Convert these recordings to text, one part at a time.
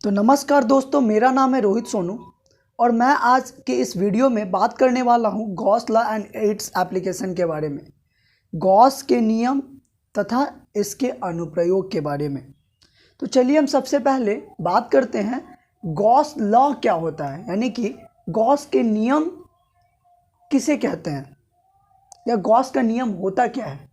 तो नमस्कार दोस्तों, मेरा नाम है रोहित सोनू और मैं आज के इस वीडियो में बात करने वाला हूं Gauss law and its application के बारे में, गॉस के नियम तथा इसके अनुप्रयोग के बारे में। तो चलिए हम सबसे पहले बात करते हैं गॉस लॉ क्या होता है, यानी कि गॉस के नियम किसे कहते हैं या गॉस का नियम होता क्या है।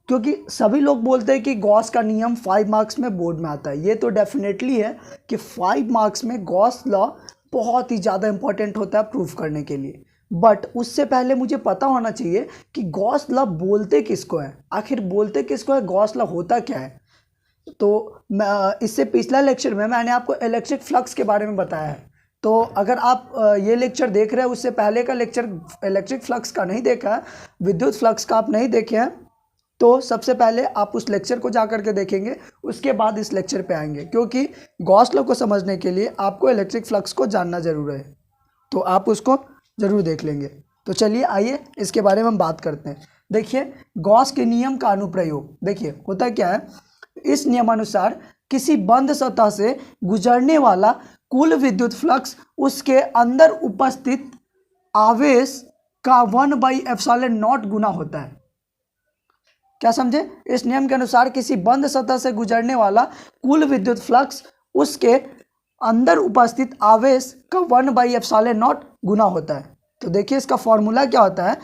क्योंकि सभी लोग बोलते हैं कि गॉस का नियम 5 मार्क्स में बोर्ड में आता है। ये तो डेफिनेटली है कि 5 मार्क्स में गॉस लॉ बहुत ही ज़्यादा इंपॉर्टेंट होता है प्रूफ करने के लिए। बट उससे पहले मुझे पता होना चाहिए कि गॉस लॉ बोलते किसको है, आखिर बोलते किसको है, गॉस लॉ होता क्या है। तो इससे पिछला लेक्चर में मैंने आपको इलेक्ट्रिक फ्लक्स के बारे में बताया है। तो अगर आप ये लेक्चर देख रहे हैं, उससे पहले का लेक्चर इलेक्ट्रिक फ्लक्स का नहीं देखा है, विद्युत फ्लक्स का आप नहीं देखे हैं, तो सबसे पहले आप उस लेक्चर को जा करके देखेंगे, उसके बाद इस लेक्चर पे आएंगे। क्योंकि गॉस लॉ को समझने के लिए आपको इलेक्ट्रिक फ्लक्स को जानना ज़रूर है, तो आप उसको ज़रूर देख लेंगे। तो चलिए आइए इसके बारे में हम बात करते हैं। देखिए गॉस के नियम का अनुप्रयोग देखिए होता क्या है। इस नियमानुसार किसी बंद सतह से गुजरने वाला कुल विद्युत फ्लक्स उसके अंदर उपस्थित आवेश का 1/ε0 गुना होता है। क्या समझे? इस नियम के अनुसार किसी बंद सतह से गुजरने वाला कुल विद्युत फ्लक्स उसके अंदर उपस्थित आवेश का 1/ε0 गुना होता है। तो देखिए इसका फॉर्मूला क्या होता है।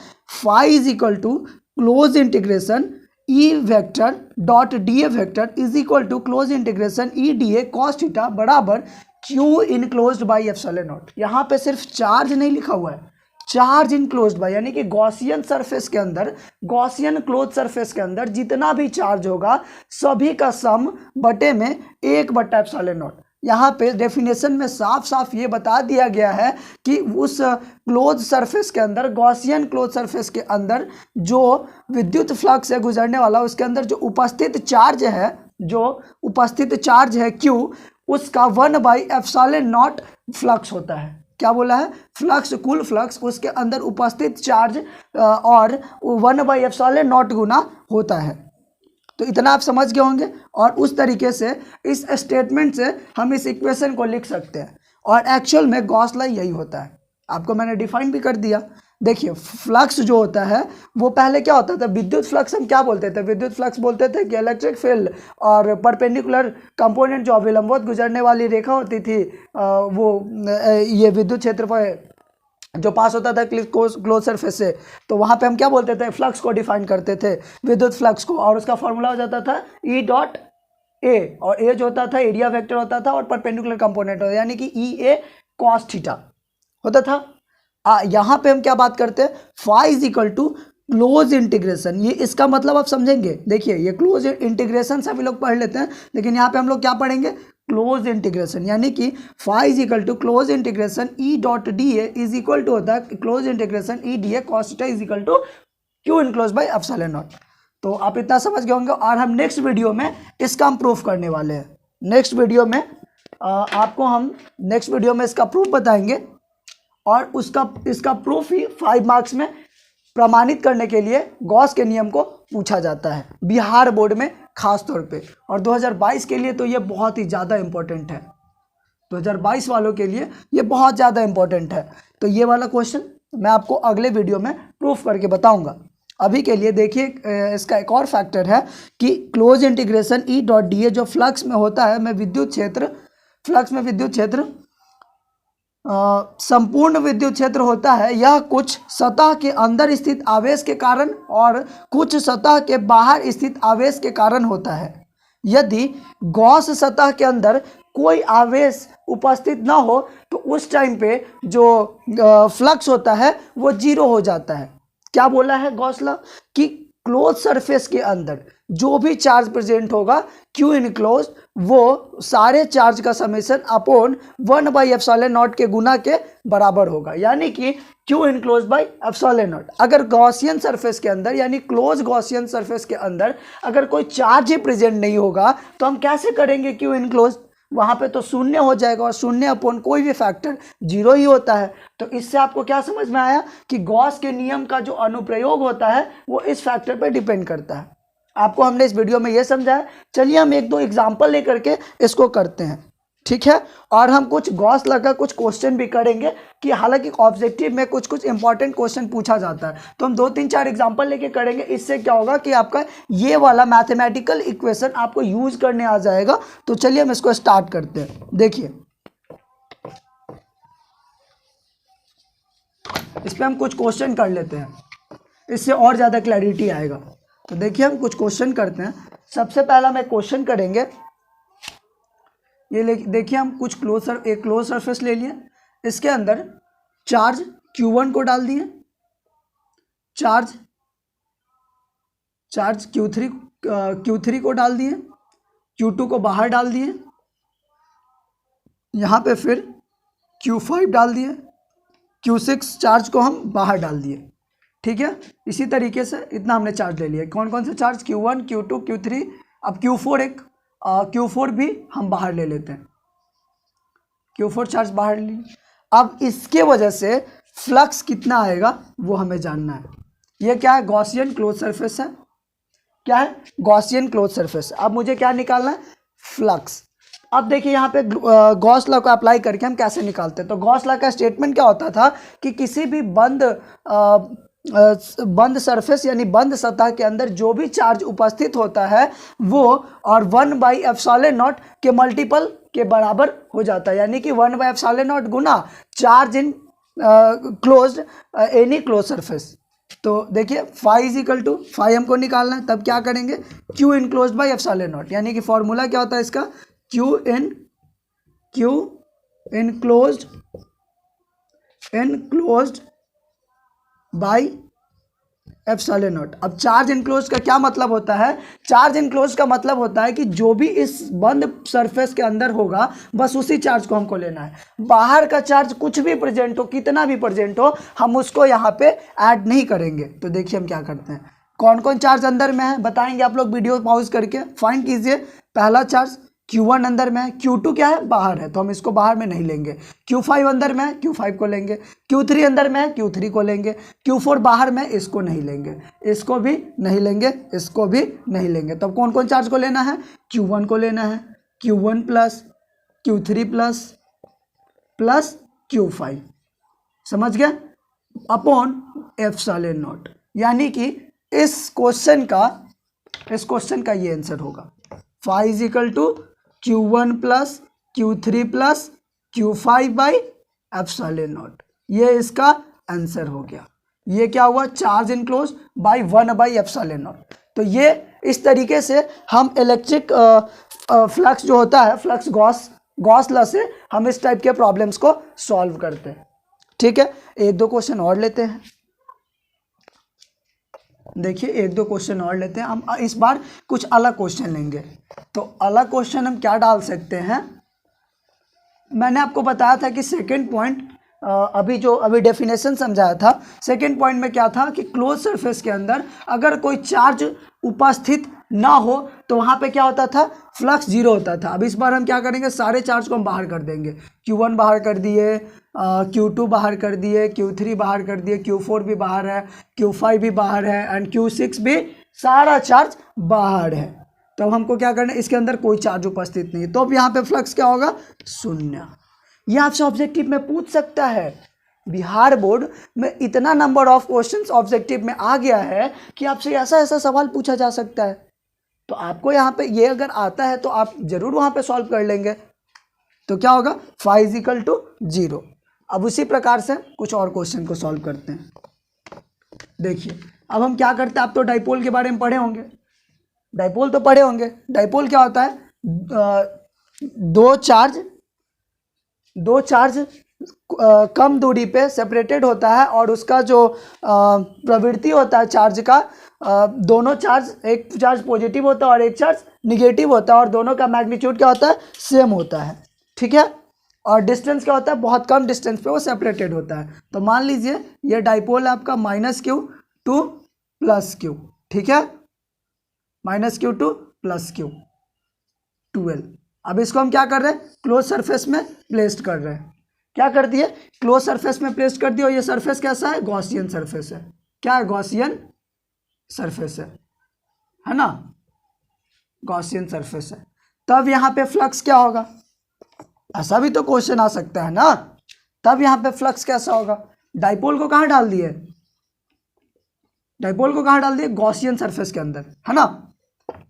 Phi is equal to close integration E vector dot D A vector is equal to close integration E D A cos theta बराबर क्यू इनक्लोज्ड बाई ε0। यहाँ पे सिर्फ चार्ज नहीं लिखा हुआ है, चार्ज इनक्लोज्ड बाय, यानी कि गॉसियन सरफेस के अंदर, गॉसियन क्लोज सरफेस के अंदर जितना भी चार्ज होगा सभी का सम बटे में 1/ε0। यहाँ पे डेफिनेशन में साफ साफ ये बता दिया गया है कि उस क्लोज सरफेस के अंदर, गॉसियन क्लोज सरफेस के अंदर जो विद्युत फ्लक्स है गुजरने वाला, उसके अंदर जो उपस्थित चार्ज है Q, उसका 1/ε0 फ्लक्स होता है। क्या बोला है? फ्लक्स, कुल फ्लक्स, उसके अंदर उपस्थित चार्ज और 1/ε0 गुना होता है। तो इतना आप समझ गए होंगे और उस तरीके से इस स्टेटमेंट से हम इस इक्वेशन को लिख सकते हैं। और एक्चुअल में गॉस लॉ यही होता है, आपको मैंने डिफाइन भी कर दिया। देखिए फ्लक्स जो होता है वो पहले क्या होता था, विद्युत फ्लक्स हम क्या बोलते थे? विद्युत फ्लक्स बोलते थे कि इलेक्ट्रिक फील्ड और परपेंडिकुलर कंपोनेंट जो अविलंबवत गुजरने वाली रेखा होती थी, ये विद्युत क्षेत्र पर जो पास होता था क्लोज सरफेस से, तो वहाँ पे हम क्या बोलते थे? फ्लक्स को डिफाइन करते थे, विद्युत फ्लक्स को, और उसका फॉर्मूला हो जाता था ई डॉट ए, और ए जो होता था एरिया वेक्टर होता था और परपेंडिकुलर कंपोनेंट होता था, यानी कि ई ए कॉस थीटा होता था। यहाँ पे हम क्या बात करते हैं? Phi is equal to close integration. ये इसका मतलब आप समझेंगे। देखिए ये क्लोज इंटीग्रेशन सभी लोग पढ़ लेते हैं, लेकिन यहाँ पे हम लोग क्या पढ़ेंगे? क्लोज इंटीग्रेशन, यानी कि phi is equal to close integration E dot D A is equal to होता है close integration E D A cos theta is equal to Q enclose by ε0। तो आप इतना समझ गए होंगे और हम नेक्स्ट वीडियो में इसका हम प्रूफ करने वाले हैं। नेक्स्ट वीडियो में इसका प्रूफ बताएंगे और इसका प्रूफ ही 5 मार्क्स में प्रमाणित करने के लिए गॉस के नियम को पूछा जाता है बिहार बोर्ड में खास तौर पे। और 2022 के लिए तो ये बहुत ही ज़्यादा इम्पोर्टेंट है, 2022 वालों के लिए ये बहुत ज़्यादा इम्पोर्टेंट है। तो ये वाला क्वेश्चन मैं आपको अगले वीडियो में प्रूफ करके बताऊंगा। अभी के लिए देखिए इसका एक और फैक्टर है कि close integration E dot D ए जो फ्लक्स में होता है, फ्लक्स में विद्युत क्षेत्र संपूर्ण विद्युत क्षेत्र होता है। यह कुछ सतह के अंदर स्थित आवेश के कारण और कुछ सतह के बाहर स्थित आवेश के कारण होता है। यदि गॉस सतह के अंदर कोई आवेश उपस्थित ना हो तो उस टाइम पे जो फ्लक्स होता है वो 0 हो जाता है। क्या बोला है गॉस लॉ? कि क्लोज सरफेस के अंदर जो भी चार्ज प्रेजेंट होगा Q इनक्लोज, वो सारे चार्ज का समेशन अपॉन 1/ε0 के गुना के बराबर होगा, यानी कि Q इनक्लोज बाई ε0। अगर गॉसियन सरफेस के अंदर, यानी क्लोज गॉसियन सरफेस के अंदर अगर कोई चार्ज ही प्रेजेंट नहीं होगा तो हम कैसे करेंगे Q इनक्लोज? वहाँ पे तो शून्य हो जाएगा और शून्य अपॉन कोई भी फैक्टर 0 ही होता है। तो इससे आपको क्या समझ में आया कि गॉस के नियम का जो अनुप्रयोग होता है वो इस फैक्टर पर डिपेंड करता है। आपको हमने इस वीडियो में ये समझाया। चलिए हम 1-2 एग्जाम्पल लेकर के इसको करते हैं। ठीक है। और हम कुछ गॉस लॉ का कुछ क्वेश्चन भी करेंगे कि हालांकि ऑब्जेक्टिव में कुछ कुछ इंपॉर्टेंट क्वेश्चन पूछा जाता है, तो हम 2-3-4 एग्जांपल लेके करेंगे। इससे क्या होगा कि आपका ये वाला मैथमेटिकल इक्वेशन आपको यूज करने आ जाएगा। तो चलिए हम इसको स्टार्ट करते हैं। देखिए इस पर हम कुछ क्वेश्चन कर लेते हैं, इससे और ज़्यादा क्लैरिटी आएगा। तो देखिए हम कुछ क्वेश्चन करते हैं। सबसे पहला मैं क्वेश्चन करेंगे, ये देखिए हम कुछ एक क्लोज सरफेस ले लिए, इसके अंदर चार्ज Q1 को डाल दिए, चार्ज Q3 को डाल दिए, Q2 को बाहर डाल दिए, यहाँ पे फिर Q5 डाल दिए, Q6 चार्ज को हम बाहर डाल दिए। ठीक है, इसी तरीके से इतना हमने चार्ज ले लिया। कौन कौन से चार्ज? Q1, Q2, Q3, अब Q4 भी हम बाहर ले लेते हैं। Q4 चार्ज बाहर लिए। अब इसके वजह से फ्लक्स कितना आएगा वो हमें जानना है। ये क्या है? गॉसियन क्लोज सरफेस है। क्या है? Gaussian close surface. अब मुझे क्या निकालना है? फ्लक्स। अब देखिए यहाँ पे गॉस लॉ को अप्लाई करके हम कैसे निकालते हैं। तो गॉस लॉ का स्टेटमेंट क्या होता था कि किसी भी बंद सरफेस यानी बंद सतह के अंदर जो भी चार्ज उपस्थित होता है वो और 1/ε0 के मल्टीपल के बराबर हो जाता है, यानी कि 1/ε0 गुना charge enclosed any close surface. तो देखिए फाई हमको निकालना है, तब क्या करेंगे? Q इनक्लोज्ड बाई ε0, यानी कि फॉर्मूला क्या होता है इसका? Q enclosed by ε0। अब चार्ज इनक्लोज का क्या मतलब होता है? चार्ज इनक्लोज का मतलब होता है कि जो भी इस बंद सरफेस के अंदर होगा बस उसी चार्ज को हमको लेना है। बाहर का चार्ज कुछ भी प्रेजेंट हो, कितना भी प्रेजेंट हो, हम उसको यहाँ पे ऐड नहीं करेंगे। तो देखिए हम क्या करते हैं, कौन कौन चार्ज अंदर में है बताएंगे आप लोग, वीडियो पॉज करके फाइंड कीजिए। पहला चार्ज Q1 अंदर में है, Q2 क्या है? बाहर है, तो हम इसको बाहर में नहीं लेंगे। Q5 अंदर में है, Q5 को लेंगे। Q3 अंदर में है, Q3 को लेंगे। Q4 बाहर में, इसको नहीं लेंगे, इसको भी नहीं लेंगे, इसको भी नहीं लेंगे। तो अब कौन कौन चार्ज को लेना है? Q1 को लेना है, Q1 plus Q3 plus Q5, समझ गया? अपॉन ε0, यानी कि इस क्वेश्चन का ये आंसर होगा। Phi is equal to Q1 plus Q3 plus Q5 by ε0। ये इसका आंसर हो गया। ये क्या हुआ? Charge enclose by 1/ε0। तो ये इस तरीके से हम इलेक्ट्रिक फ्लक्स जो होता है, फ्लक्स गॉस लॉ से हम इस टाइप के प्रॉब्लम्स को सॉल्व करते हैं। ठीक है, एक दो क्वेश्चन और लेते हैं। देखिए एक दो क्वेश्चन और लेते हैं हम, इस बार कुछ अलग क्वेश्चन लेंगे। तो अलग क्वेश्चन हम क्या डाल सकते हैं? मैंने आपको बताया था कि सेकंड पॉइंट अभी डेफिनेशन समझाया था। सेकंड पॉइंट में क्या था कि क्लोज सरफेस के अंदर अगर कोई चार्ज उपस्थित ना हो तो वहाँ पे क्या होता था? फ्लक्स जीरो होता था। अब इस बार हम क्या करेंगे? सारे चार्ज को हम बाहर कर देंगे। Q1 बाहर कर दिए, Q2 बाहर कर दिए, Q3 बाहर कर दिए, Q4 भी बाहर है, Q5 भी बाहर है एंड Q6 भी, सारा चार्ज बाहर है। तो अब हमको क्या करना है? इसके अंदर कोई चार्ज उपस्थित नहीं है, तो अब यहाँ पे फ्लक्स क्या होगा? शून्य। यह आपसे ऑब्जेक्टिव में पूछ सकता है। बिहार बोर्ड में इतना नंबर ऑफ क्वेश्चंस ऑब्जेक्टिव में आ गया है कि आपसे ऐसा ऐसा सवाल पूछा जा सकता है। तो आपको यहाँ पे ये अगर आता है तो आप जरूर वहाँ पे सॉल्व कर लेंगे। तो क्या होगा? Phi is equal to 0। अब उसी प्रकार से कुछ और क्वेश्चन को सॉल्व करते हैं। देखिए अब हम क्या करते हैं, आप तो डाइपोल के बारे में पढ़े होंगे, डाइपोल तो पढ़े होंगे। डाइपोल क्या होता है? दो चार्ज कम दूरी पे सेपरेटेड होता है और उसका जो प्रवृत्ति होता है चार्ज का, दोनों चार्ज, एक चार्ज पॉजिटिव होता है और एक चार्ज निगेटिव होता है और दोनों का मैग्नीट्यूड क्या होता है? सेम होता है। ठीक है, और डिस्टेंस क्या होता है? बहुत कम डिस्टेंस पे वो सेपरेटेड होता है। तो मान लीजिए ये डाइपोल है आपका -Q टू +Q। ठीक है, -Q टू +Q 12। अब इसको हम क्या कर रहे हैं? क्लोज सरफेस में प्लेस्ड कर रहे हैं। क्या कर दिए? क्लोज सरफेस में प्लेस्ड कर दिए। और ये सरफेस कैसा है? गॉसियन सरफेस है। क्या है? गॉसियन सरफेस है ना, गॉसियन सरफेस है। तब यहाँ पे फ्लक्स क्या होगा? ऐसा भी तो क्वेश्चन आ सकता है ना। तब यहाँ पे फ्लक्स कैसा होगा, डाइपोल को कहाँ डाल दिए, डाइपोल को कहाँ डाल दिए, गॉसियन सरफेस के अंदर, है ना।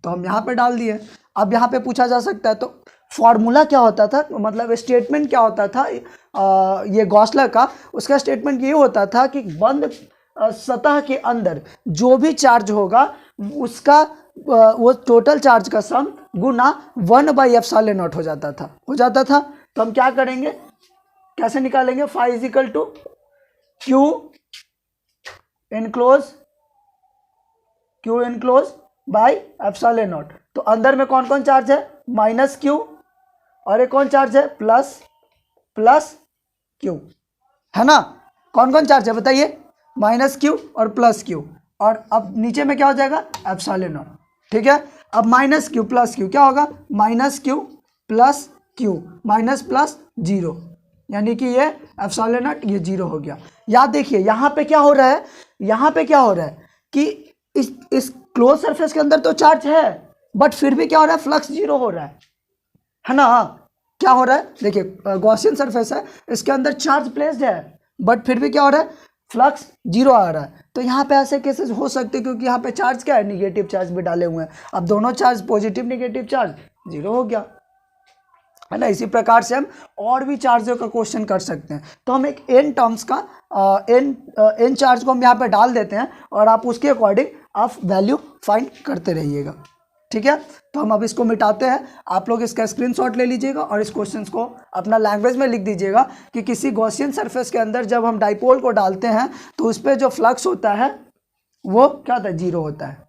तो हम यहाँ पे डाल दिए। अब यहाँ पे पूछा जा सकता है तो फॉर्मूला क्या होता था, मतलब स्टेटमेंट क्या होता था ये गॉसलर का, उसका स्टेटमेंट ये होता था कि बंद सतह के अंदर जो भी चार्ज होगा उसका वो टोटल चार्ज का सम गुना 1/ε0 हो जाता था। तो हम क्या करेंगे, कैसे निकालेंगे, phi is equal to Q enclose by ε0। तो अंदर में कौन कौन चार्ज है, माइनस क्यू, और एक कौन चार्ज है, प्लस क्यू, है ना। कौन कौन चार्ज है बताइए, माइनस क्यू और प्लस क्यू, और अब नीचे में क्या हो जाएगा, ε0। ठीक है, अब माइनस क्यू प्लस क्यू क्या होगा, minus Q plus Q, minus plus 0, यानी कि ये ε0 ये 0 हो गया। याद देखिए यहाँ पे क्या हो रहा है, यहाँ पे क्या हो रहा है कि इस क्लोज सरफेस के अंदर तो चार्ज है, बट फिर भी क्या हो रहा है, फ्लक्स 0 हो रहा है ना। क्या हो रहा है, देखिए गॉसियन सरफेस है, इसके अंदर चार्ज प्लेस्ड है, बट फिर भी क्या हो रहा है, फ्लक्स 0 आ रहा है। तो यहाँ पे ऐसे केसेस हो सकते हैं क्योंकि यहाँ पे चार्ज क्या है, निगेटिव चार्ज भी डाले हुए हैं। अब दोनों चार्ज पॉजिटिव निगेटिव चार्ज 0 हो गया, है ना। इसी प्रकार से हम और भी चार्जों का क्वेश्चन कर सकते हैं। तो हम एक एन टर्म्स का एन चार्ज को हम यहाँ पे डाल देते हैं और आप उसके अकॉर्डिंग आप वैल्यू फाइंड करते रहिएगा। ठीक है, तो हम अब इसको मिटाते हैं। आप लोग इसका स्क्रीनशॉट ले लीजिएगा और इस क्वेश्चन को अपना लैंग्वेज में लिख दीजिएगा कि किसी गॉसियन सरफेस के अंदर जब हम डाइपोल को डालते हैं तो उस पर जो फ्लक्स होता है वो क्या होता है, 0 होता है।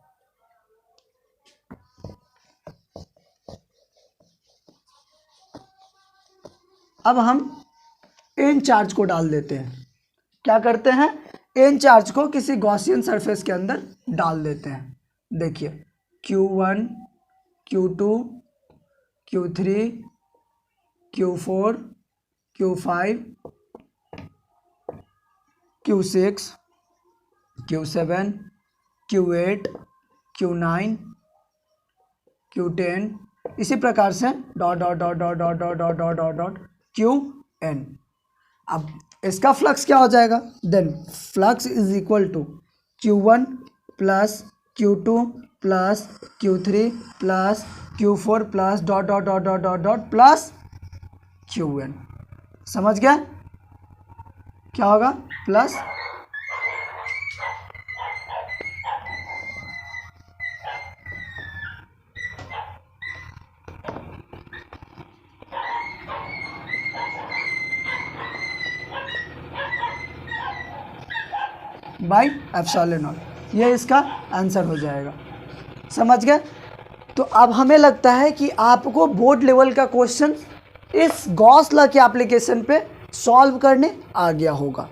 अब हम एन चार्ज को डाल देते हैं। क्या करते हैं, एन चार्ज को किसी गॉसियन सरफेस के अंदर डाल देते हैं। देखिए Q1 Q2 Q3 Q4 Q5 Q6 Q7 Q8 Q9 Q10, इसी प्रकार से dot dot dot dot dot dot dot dot dot dot Qn। अब इसका फ्लक्स क्या हो जाएगा, then flux is equal to Q1 plus Q2 plus Q3 plus Q4 plus dot dot dot dot dot dot plus Qn। समझ गया, क्या होगा, plus by ε0। ये इसका आंसर हो जाएगा। समझ गए। तो अब हमें लगता है कि आपको बोर्ड लेवल का क्वेश्चन इस गॉस लॉ के एप्लीकेशन पे सॉल्व करने आ गया होगा।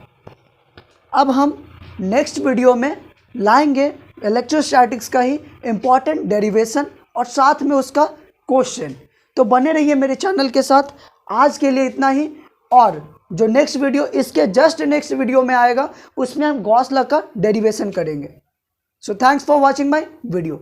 अब हम नेक्स्ट वीडियो में लाएंगे इलेक्ट्रोस्टैटिक्स का ही इम्पॉर्टेंट डेरिवेशन और साथ में उसका क्वेश्चन। तो बने रहिए मेरे चैनल के साथ। आज के लिए इतना ही, और जो नेक्स्ट वीडियो इसके जस्ट नेक्स्ट वीडियो में आएगा उसमें हम गॉस लॉ का डेरिवेशन करेंगे। So thanks for watching my video.